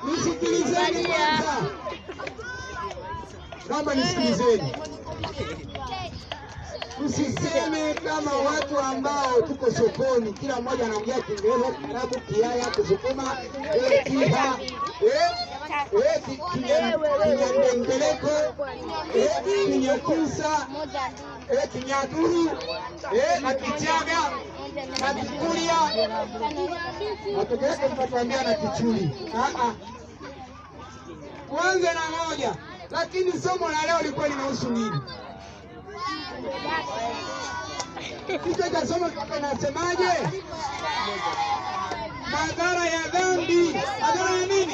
Nisikilizeni kwanza. Naomba nisikilizeni. Tusiseme kama watu ambao tuko sokoni, kila mmoja anaongea Kiingereza, Kiarabu, Kiaya, Kisukuma, Kinyandengeleko, Kinyakusa, Kinyaturu, na Kichaga, na Kikuria. Watoto wetu mtatuambia na Kichuli. Kwanza na moja, lakini somo la leo lilikuwa linahusu nini? Kichwa cha somo kinasemaje? Madhara ya dhambi. Madhara ya nini?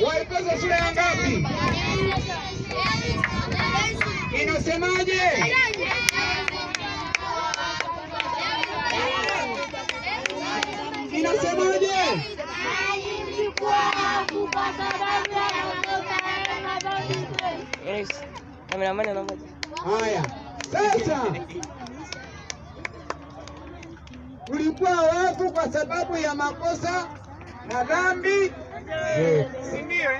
Waefeso sura ya ngapi? Inasemaje? Inasemaje? Haya, sasa tulikuwa wafu kwa sababu ya makosa na dhambi, si ndio?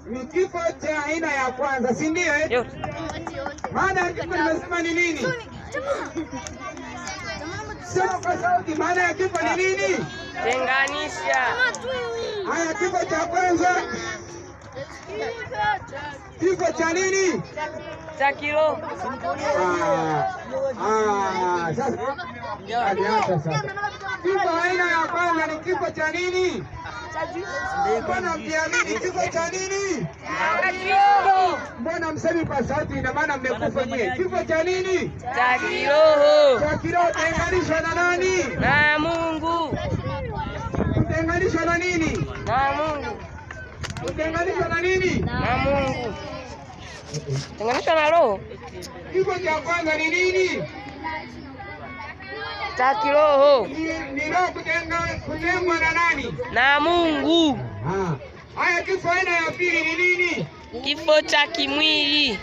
Ni kifo cha aina ya kwanza, si ndio? Maana ya kifo nimesema ni nini? Sema kwa sauti, maana ya kifo ni nini? Tenganisha. Haya, kifo cha kwanza. Kifo cha nini? Cha kiroho. Sasa kifo aina ya kwanza ni kifo cha nini? Mbona mkiamini kifo cha nini? Cha kiroho. Mbona msemi kwa sauti? Ina maana mmekufa nyie. Kifo cha nini? Cha kiroho. Cha kiroho. Tenganishwa na nani? Na Mungu. Tenganishwa na nini? Na Mungu. Tenganishwa na nini? Na Mungu. Tenganishwa na roho. Kifo cha kwanza ni nini? Cha kiroho. Ni roho kutengwa na nani? Na Mungu. Haya, kifo aina ya pili ni nini? Kifo cha kimwili.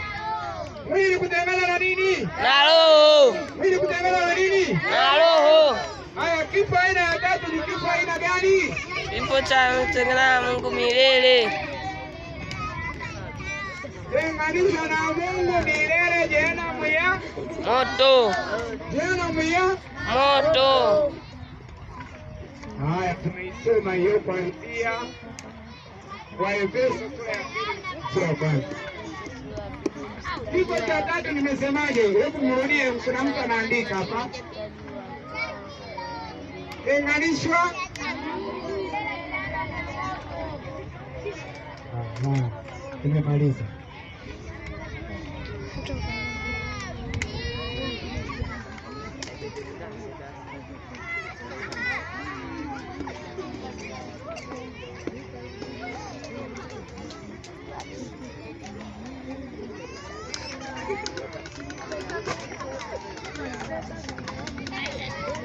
Mwili kutengana na nini? Na roho. Mwili kutengana na nini? Na roho. Haya, kifo aina ya tatu ni kifo aina gani? Kifo cha kutengana na Mungu milele. Tenganisha na Mungu milele, jehanamu ya moto. Jehanamu ya moto. Haya, tumeisoma hiyo kuanzia Waefeso sura ya pili sura ya kwanza. Kifo cha tatu nimesemaje? Hebu mrudie, kuna mtu anaandika hapa. Tenganishwa. Nimemaliza.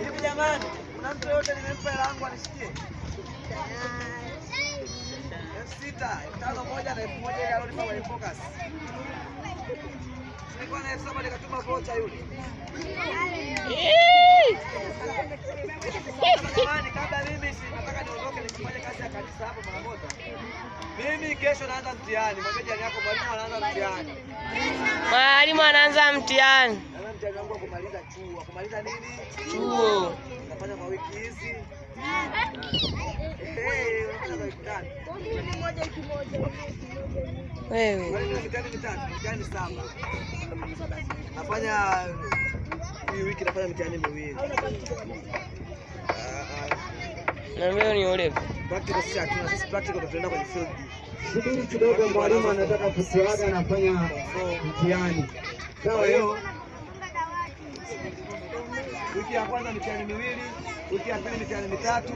Hivi jamani, kuna mtu yote nimempa hela yangu anisikie? 6,000, 5,100 na 1,000 ile alonipa kwenye focus. Sikuwa na 7,000 nikatuma vocha yule. Jamani, kabla mimi nataka niondoke nikifanye kazi ya kanisa hapo mara moja. Mimi kesho naanza mtihani. Mwambie jirani yako mwalimu anaanza mtihani. Mwalimu anaanza mtihani. Mtihani wangu wa kumaliza chuo. Kumaliza nini? Chuo. Nafanya kwa wiki hizi. Wewe. Mitihani 7. Nafanya hii wiki nafanya mitihani miwili. Na mimi ni ole. Practical sisi practical tunaenda kwenye field. Subiri kidogo, mwalimu anataka kutuaga, anafanya mtihani. Sawa hiyo. Wiki ya kwanza mitihani miwili, wiki ya pili mitihani mitatu,